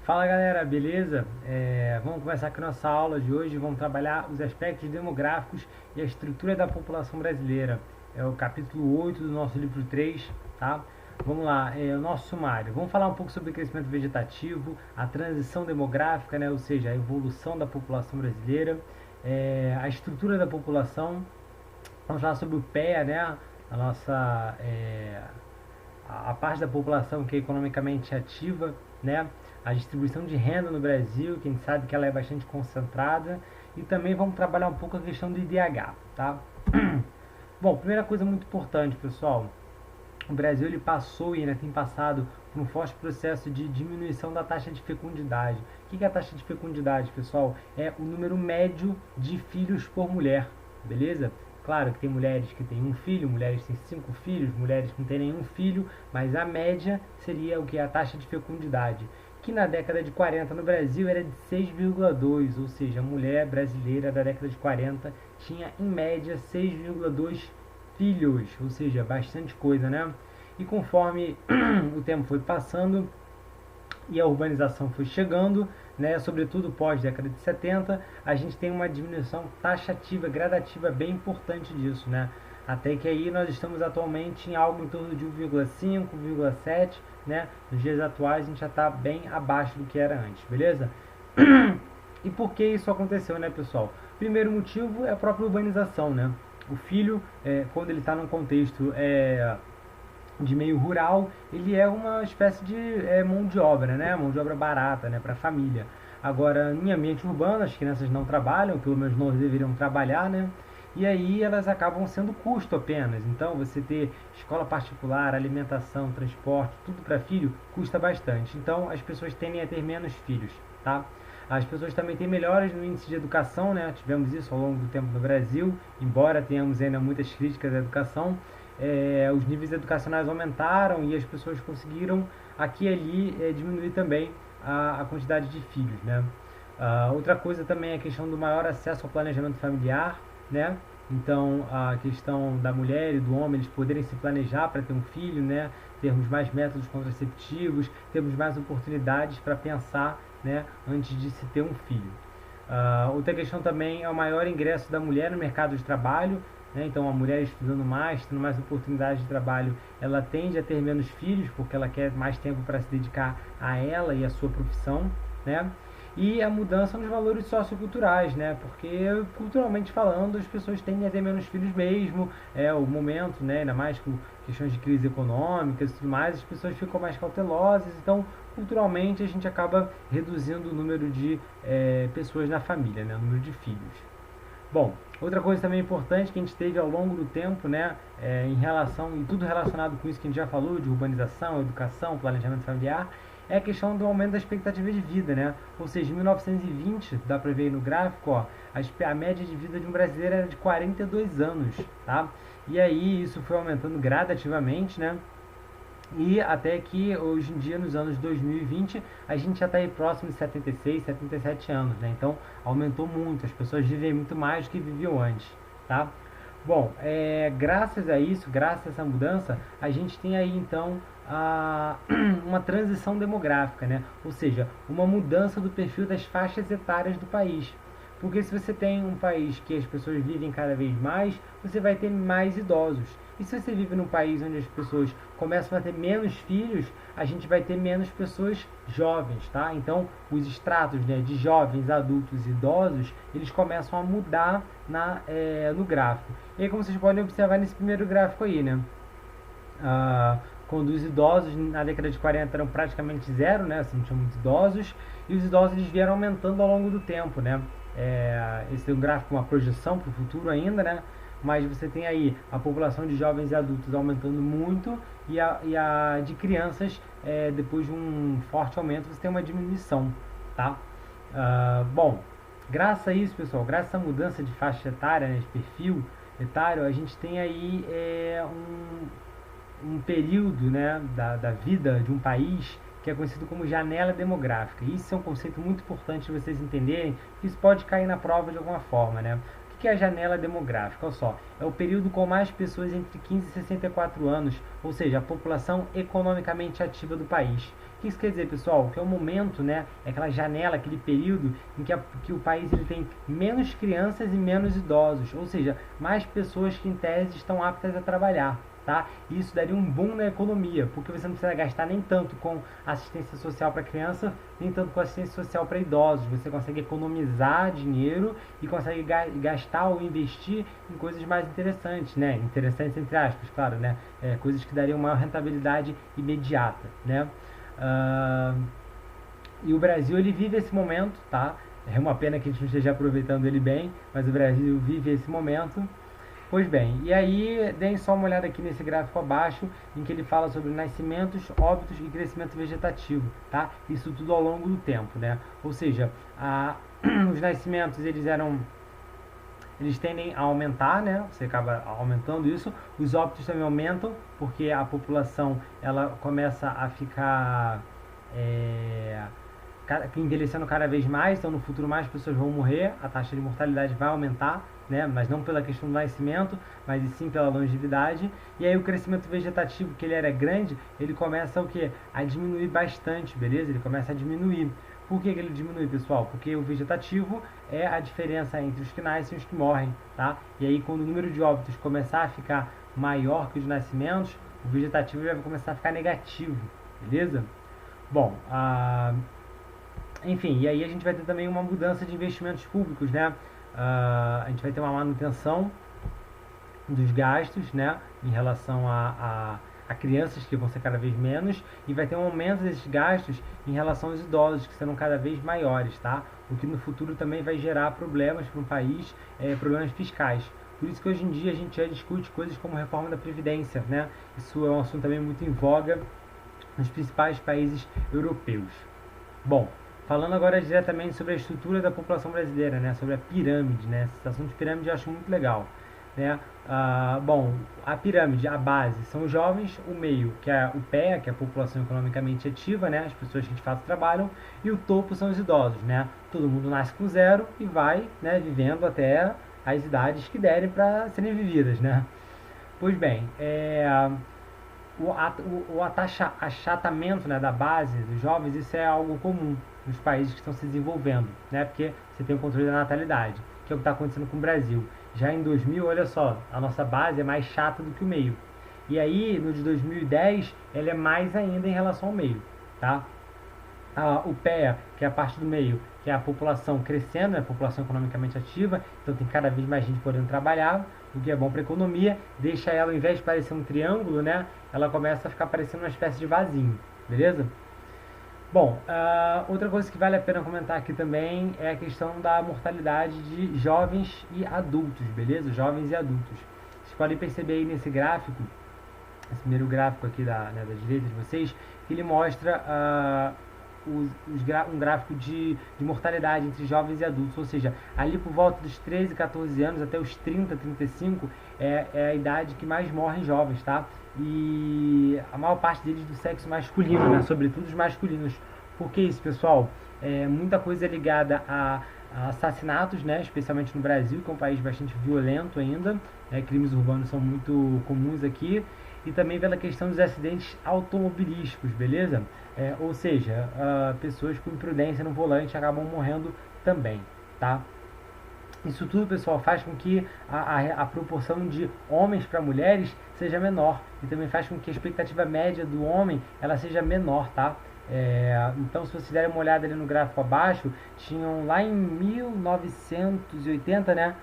Fala galera, beleza? Vamos começar com a nossa aula de hoje. Vamos trabalhar os aspectos demográficos e a estrutura da população brasileira. É o capítulo 8 do nosso livro 3, tá? Vamos lá, o nosso sumário. Vamos falar um pouco sobre o crescimento vegetativo, a transição demográfica, né? Ou seja, a evolução da população brasileira, a estrutura da população. Vamos falar sobre o PEA, né? A nossa a parte da população que é economicamente ativa, né? A distribuição de renda no Brasil, que a gente sabe que ela é bastante concentrada, e também vamos trabalhar um pouco a questão do IDH, tá? Bom, primeira coisa muito importante, pessoal, o Brasil ele passou e ainda tem passado por um forte processo de diminuição da taxa de fecundidade. O que é a taxa de fecundidade, pessoal? É o número médio de filhos por mulher, beleza? Claro que tem mulheres que têm um filho, mulheres que têm 5 filhos, mulheres que não têm nenhum filho, mas a média seria o que é a taxa de fecundidade, que na década de 40 no Brasil era de 6,2, ou seja, a mulher brasileira da década de 40 tinha em média 6,2 filhos, ou seja, bastante coisa, né? E conforme o tempo foi passando e a urbanização foi chegando, né, sobretudo pós década de 70, a gente tem uma diminuição taxativa, gradativa bem importante disso, né? Até que aí nós estamos atualmente em algo em torno de 1,5, 1,7, né? Nos dias atuais a gente já está bem abaixo do que era antes, beleza? E por que isso aconteceu, né, pessoal? Primeiro motivo é a própria urbanização, né? O filho, quando ele está num contexto de meio rural, ele é uma espécie de mão de obra, né? Mão de obra barata, né, para a família. Agora, em ambiente urbano, as crianças não trabalham, pelo menos não deveriam trabalhar, né? E aí elas acabam sendo custo apenas. Então, você ter escola particular, alimentação, transporte, tudo para filho, custa bastante. Então, as pessoas tendem a ter menos filhos, tá? As pessoas também têm melhoras no índice de educação, né? Tivemos isso ao longo do tempo no Brasil, embora tenhamos ainda muitas críticas à educação. Os níveis educacionais aumentaram e as pessoas conseguiram aqui e ali diminuir também a quantidade de filhos, né? Outra coisa também é a questão do maior acesso ao planejamento familiar, né? Então, a questão da mulher e do homem, eles poderem se planejar para ter um filho, né? Termos mais métodos contraceptivos, termos mais oportunidades para pensar, né, antes de se ter um filho. Outra questão também é o maior ingresso da mulher no mercado de trabalho, né? Então, a mulher estudando mais, tendo mais oportunidades de trabalho, ela tende a ter menos filhos, porque ela quer mais tempo para se dedicar a ela e a sua profissão, né? E a mudança nos valores socioculturais, né? Porque culturalmente falando as pessoas tendem a ter menos filhos mesmo, o momento, né? Ainda mais com questões de crise econômica e tudo mais, as pessoas ficam mais cautelosas, então culturalmente a gente acaba reduzindo o número de pessoas na família, né? O número de filhos. Bom, outra coisa também importante que a gente teve ao longo do tempo, né, em relação, e tudo relacionado com isso que a gente já falou, de urbanização, educação, planejamento familiar, é a questão do aumento da expectativa de vida, né? Ou seja, em 1920, dá pra ver aí no gráfico, ó, a média de vida de um brasileiro era de 42 anos, tá? E aí isso foi aumentando gradativamente, né? E até que hoje em dia, nos anos 2020, a gente já está aí próximo de 76, 77 anos, né? Então aumentou muito, as pessoas vivem muito mais do que viviam antes, tá? Bom, graças a isso, graças a essa mudança, a gente tem aí então uma transição demográfica, né? Ou seja, uma mudança do perfil das faixas etárias do país. Porque se você tem um país que as pessoas vivem cada vez mais, você vai ter mais idosos. E se você vive num país onde as pessoas começam a ter menos filhos, a gente vai ter menos pessoas jovens, tá? Então, os estratos, né, de jovens, adultos e idosos, eles começam a mudar no gráfico. E aí, como vocês podem observar nesse primeiro gráfico aí, né? Quando os idosos na década de 40 eram praticamente zero, né? Assim, não tinha muitos idosos, e os idosos eles vieram aumentando ao longo do tempo, né? Esse é um gráfico, uma projeção para o futuro ainda, né? Mas você tem aí a população de jovens e adultos aumentando muito e a de crianças, depois de um forte aumento, você tem uma diminuição, tá? Bom, graças a isso, pessoal, graças à mudança de faixa etária, né, de perfil etário, a gente tem aí um período, né, da vida de um país que é conhecido como janela demográfica. Isso é um conceito muito importante de vocês entenderem, que isso pode cair na prova de alguma forma, né? que é a janela demográfica? Olha só, é o período com mais pessoas entre 15 e 64 anos, ou seja, a população economicamente ativa do país. O que isso quer dizer, pessoal? Que é o momento, né, é aquela janela, aquele período em que o país ele tem menos crianças e menos idosos, ou seja, mais pessoas que em tese estão aptas a trabalhar. Tá? Isso daria um boom na economia, porque você não precisa gastar nem tanto com assistência social para criança, nem tanto com assistência social para idosos. Você consegue economizar dinheiro e consegue gastar ou investir em coisas mais interessantes, né? Interessantes entre aspas, claro, né? Coisas que dariam maior rentabilidade imediata, né? E o Brasil ele vive esse momento, tá? É uma pena que a gente não esteja aproveitando ele bem, mas o Brasil vive esse momento. Pois bem, e aí deem só uma olhada aqui nesse gráfico abaixo, em que ele fala sobre nascimentos, óbitos e crescimento vegetativo, tá? Isso tudo ao longo do tempo, né? Ou seja, os nascimentos eles tendem a aumentar, né? Você acaba aumentando isso. Os óbitos também aumentam, porque a população ela começa a ficar envelhecendo cada vez mais, então no futuro mais pessoas vão morrer, a taxa de mortalidade vai aumentar, né? Mas não pela questão do nascimento, mas sim pela longevidade. E aí o crescimento vegetativo, que ele era grande, ele começa o quê? A diminuir bastante, beleza? Ele começa a diminuir. Por que ele diminui, pessoal? Porque o vegetativo é a diferença entre os que nascem e os que morrem, tá? E aí quando o número de óbitos começar a ficar maior que os nascimentos, o vegetativo já vai começar a ficar negativo, beleza? Bom, enfim, e aí a gente vai ter também uma mudança de investimentos públicos, né? A gente vai ter uma manutenção dos gastos, né? Em relação a crianças, que vão ser cada vez menos, e vai ter um aumento desses gastos em relação aos idosos, que serão cada vez maiores, tá? O que no futuro também vai gerar problemas para o país, problemas fiscais. Por isso que hoje em dia a gente já discute coisas como reforma da Previdência, né? Isso é um assunto também muito em voga nos principais países europeus. Bom, falando agora diretamente sobre a estrutura da população brasileira, né, sobre a pirâmide, né, esse assunto de pirâmide eu acho muito legal, né. Bom, a pirâmide, a base, são os jovens, o meio, que é o pé, que é a população economicamente ativa, né, as pessoas que de fato trabalham, e o topo são os idosos, né, todo mundo nasce com zero e vai, né, vivendo até as idades que derem para serem vividas, né. Pois bem, o achatamento, né, da base dos jovens, isso é algo comum nos países que estão se desenvolvendo, né, porque você tem o controle da natalidade, que é o que está acontecendo com o Brasil. Já em 2000, olha só, a nossa base é mais chata do que o meio. E aí, no de 2010, ela é mais ainda em relação ao meio, tá? O PEA, que é a parte do meio, que é a população crescendo, né, a população economicamente ativa, então tem cada vez mais gente podendo trabalhar, o que é bom para a economia, deixa ela, ao invés de parecer um triângulo, né, ela começa a ficar parecendo uma espécie de vasinho, beleza? Bom, outra coisa que vale a pena comentar aqui também é a questão da mortalidade de jovens e adultos, beleza? Jovens e adultos. Vocês podem perceber aí nesse gráfico, esse primeiro gráfico aqui da direita de vocês, que ele mostra um gráfico de mortalidade entre jovens e adultos, ou seja, ali por volta dos 13, 14 anos até os 30, 35 é a idade que mais morrem jovens, tá? E a maior parte deles do sexo masculino, né? Sobretudo os masculinos. Por que isso, pessoal? Muita coisa é ligada a assassinatos, né? Especialmente no Brasil, que é um país bastante violento ainda, né? Crimes urbanos são muito comuns aqui, e também pela questão dos acidentes automobilísticos, beleza? Ou seja, pessoas com imprudência no volante acabam morrendo também, tá? Isso tudo, pessoal, faz com que a proporção de homens para mulheres seja menor, e também faz com que a expectativa média do homem ela seja menor, tá? Então, se vocês derem uma olhada ali no gráfico abaixo, tinham lá em 1980, né?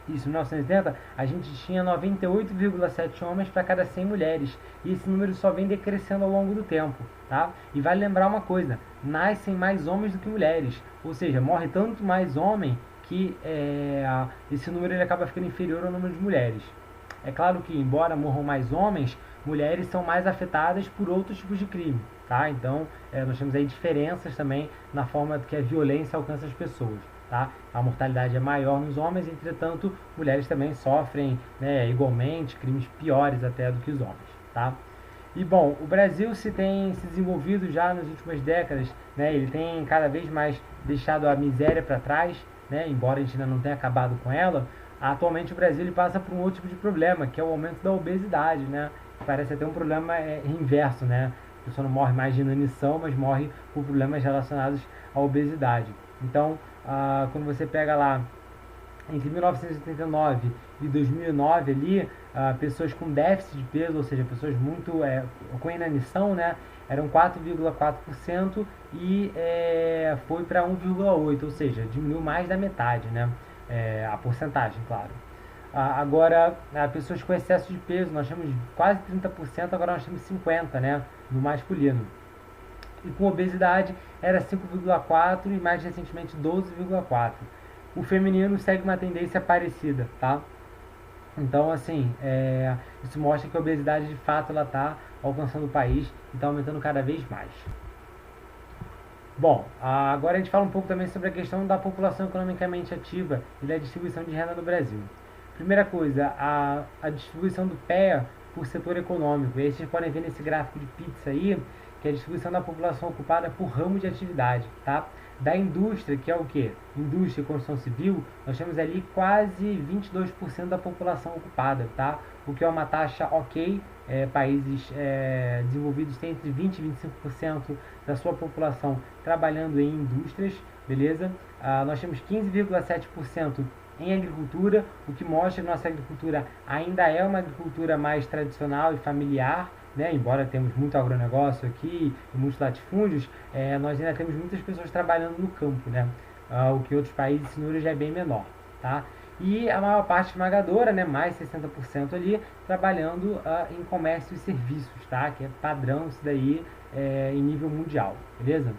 Isso, 1980, a gente tinha 98,7 homens para cada 100 mulheres. E esse número só vem decrescendo ao longo do tempo, tá? E vale lembrar uma coisa, nascem mais homens do que mulheres. Ou seja, morre tanto mais homem que esse número ele acaba ficando inferior ao número de mulheres. É claro que, embora morram mais homens, mulheres são mais afetadas por outros tipos de crime, tá? Então, nós temos aí diferenças também na forma que a violência alcança as pessoas. Tá? A mortalidade é maior nos homens, entretanto, mulheres também sofrem, né, igualmente crimes piores até do que os homens. Tá? E bom, o Brasil tem se desenvolvido já nas últimas décadas, né, ele tem cada vez mais deixado a miséria para trás, né, embora a gente ainda não tenha acabado com ela, atualmente o Brasil ele passa por um outro tipo de problema, que é o aumento da obesidade, né? Parece até um problema inverso, né? A pessoa não morre mais de inanição, mas morre por problemas relacionados à obesidade. Então, quando você pega lá entre 1989 e 2009 ali, pessoas com déficit de peso, ou seja, pessoas muito com inanição, né, eram 4,4% e foi para 1,8%, ou seja, diminuiu mais da metade, né, a porcentagem, claro. Agora, pessoas com excesso de peso, nós temos quase 30%, agora nós temos 50%, né, no masculino. E com obesidade era 5,4% e mais recentemente 12,4%. O feminino segue uma tendência parecida, tá? Então, assim, isso mostra que a obesidade de fato ela está alcançando o país e está aumentando cada vez mais. Bom, agora a gente fala um pouco também sobre a questão da população economicamente ativa e da distribuição de renda no Brasil. Primeira coisa, a distribuição do PEA por setor econômico. E aí vocês podem ver nesse gráfico de pizza aí, que é a distribuição da população ocupada por ramo de atividade, tá? Da indústria, que é o quê? Indústria e construção civil, nós temos ali quase 22% da população ocupada, tá? O que é uma taxa ok. Países desenvolvidos têm entre 20% e 25% da sua população trabalhando em indústrias, beleza? Nós temos 15,7% em agricultura, o que mostra que nossa agricultura ainda é uma agricultura mais tradicional e familiar, né? Embora temos muito agronegócio aqui e muitos latifúndios, nós ainda temos muitas pessoas trabalhando no campo, né? O que em outros países esse número já é bem menor, tá? E a maior parte esmagadora, né, mais 60% ali, trabalhando em comércio e serviços, tá? Que é padrão isso daí em nível mundial, beleza?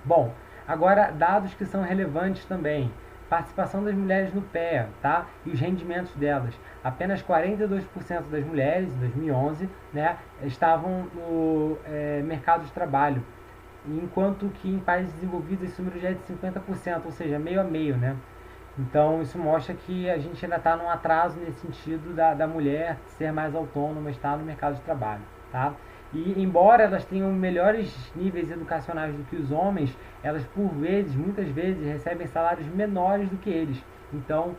Bom, agora dados que são relevantes também. Participação das mulheres no PEA, tá? E os rendimentos delas. Apenas 42% das mulheres, em 2011, né, estavam no mercado de trabalho. Enquanto que em países desenvolvidos esse número já é de 50%, ou seja, meio a meio, né? Então isso mostra que a gente ainda está num atraso nesse sentido da mulher ser mais autônoma, estar no mercado de trabalho, tá? E embora elas tenham melhores níveis educacionais do que os homens, elas por vezes, muitas vezes, recebem salários menores do que eles. Então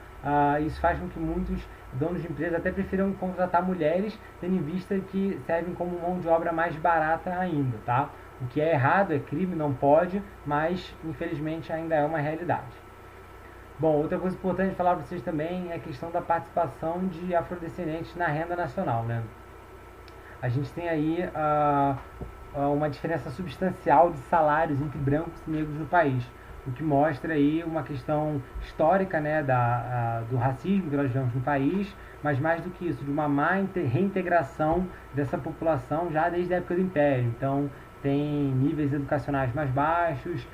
isso faz com que muitos donos de empresa até prefiram contratar mulheres, tendo em vista que servem como mão de obra mais barata ainda, tá? O que é errado, é crime, não pode, mas infelizmente ainda é uma realidade. Bom, outra coisa importante de falar para vocês também é a questão da participação de afrodescendentes na renda nacional, né? A gente tem aí uma diferença substancial de salários entre brancos e negros no país, o que mostra aí uma questão histórica, né, do racismo que nós vivemos no país, mas mais do que isso, de uma má reintegração dessa população já desde a época do Império. Então, tem níveis educacionais mais baixos,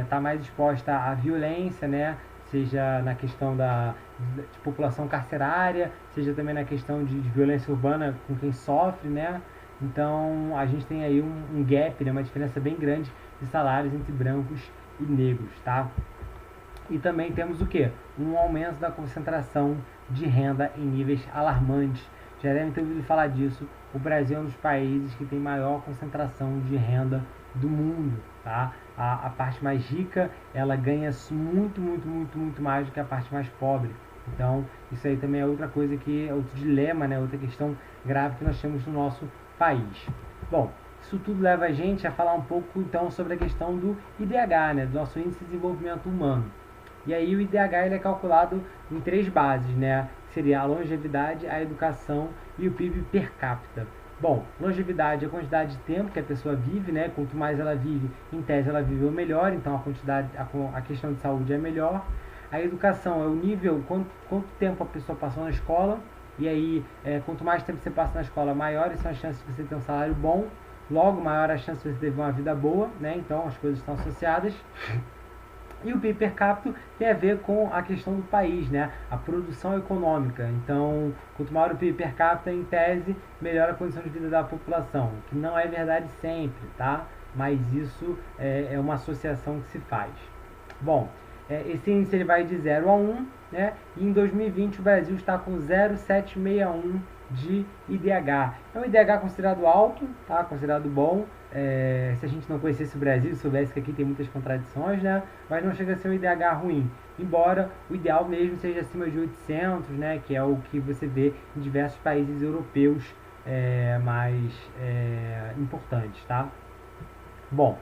está mais exposta à violência, né, seja na questão de população carcerária, seja também na questão de violência urbana com quem sofre, né? Então a gente tem aí um gap, né, uma diferença bem grande de salários entre brancos e negros, tá? E também temos o que? Um aumento da concentração de renda em níveis alarmantes. Já devem ter ouvido falar disso. O Brasil é um dos países que tem maior concentração de renda do mundo, tá? A parte mais rica, ela ganha muito mais do que a parte mais pobre. Então, isso aí também é outra coisa que é outro dilema, né? Outra questão grave que nós temos no nosso país. Bom, isso tudo leva a gente a falar um pouco, então, sobre a questão do IDH, né? Do nosso Índice de Desenvolvimento Humano. E aí o IDH ele é calculado em 3 bases, né? Seria a longevidade, a educação e o PIB per capita. Bom, longevidade é a quantidade de tempo que a pessoa vive, né? Quanto mais ela vive, em tese ela viveu melhor, então a questão de saúde é melhor. A educação é o nível, quanto tempo a pessoa passou na escola, e aí quanto mais tempo você passa na escola, maiores são as chances de você ter um salário bom, logo maior a chance de você ter uma vida boa, né? Então as coisas estão associadas. E o PIB per capita tem a ver com a questão do país, né? A produção econômica. Então, quanto maior o PIB per capita, em tese, melhor a condição de vida da população. Que não é verdade sempre, tá? Mas isso é uma associação que se faz. Bom, esse índice ele vai de 0 a 1, né? E em 2020 o Brasil está com 0,761 de IDH. É um IDH considerado alto, tá? Considerado bom. Se a gente não conhecesse o Brasil, soubesse que aqui tem muitas contradições, né? Mas não chega a ser um IDH ruim. Embora o ideal mesmo seja acima de 800, né? Que é o que você vê em diversos países europeus mais importantes, tá? Bom,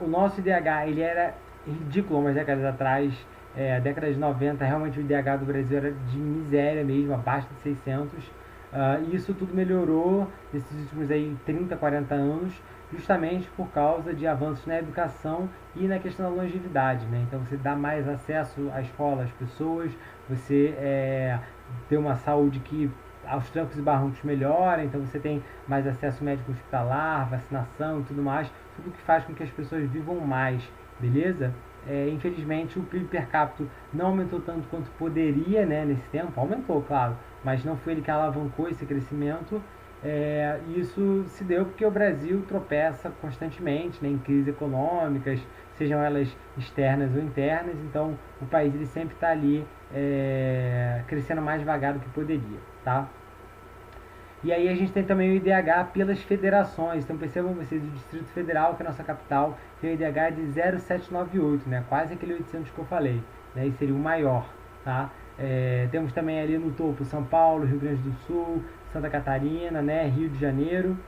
o nosso IDH ele era ridículo umas décadas atrás. A década de 90, realmente o IDH do Brasil era de miséria mesmo, abaixo de 600. E isso tudo melhorou nesses últimos aí 30, 40 anos, justamente por causa de avanços na educação e na questão da longevidade, né? Então você dá mais acesso à escola às pessoas, você ter uma saúde que aos trancos e barrancos melhora, então você tem mais acesso médico hospitalar, vacinação e tudo mais, tudo que faz com que as pessoas vivam mais, beleza? Infelizmente o PIB per capita não aumentou tanto quanto poderia, né, nesse tempo, aumentou, claro, mas não foi ele que alavancou esse crescimento. Isso se deu porque o Brasil tropeça constantemente, né, em crises econômicas, sejam elas externas ou internas, então o país ele sempre está ali crescendo mais devagar do que poderia, tá? E aí a gente tem também o IDH pelas federações. Então percebam vocês, o Distrito Federal, que é a nossa capital, tem o IDH de 0,798, né? Quase aquele 800 que eu falei, né? E seria o maior, tá? Temos também ali no topo São Paulo, Rio Grande do Sul, Santa Catarina, né? Rio de Janeiro.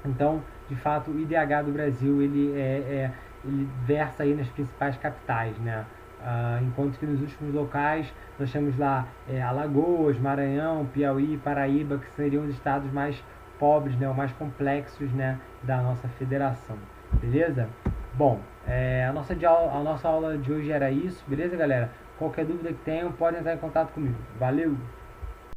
Então, de fato, o IDH do Brasil ele versa aí nas principais capitais, né? Enquanto que nos últimos locais nós temos lá Alagoas, Maranhão, Piauí, Paraíba, que seriam os estados mais pobres, né, ou mais complexos, né, da nossa federação, beleza? Bom, a nossa aula de hoje era isso, beleza, galera? Qualquer dúvida que tenham, podem entrar em contato comigo. Valeu!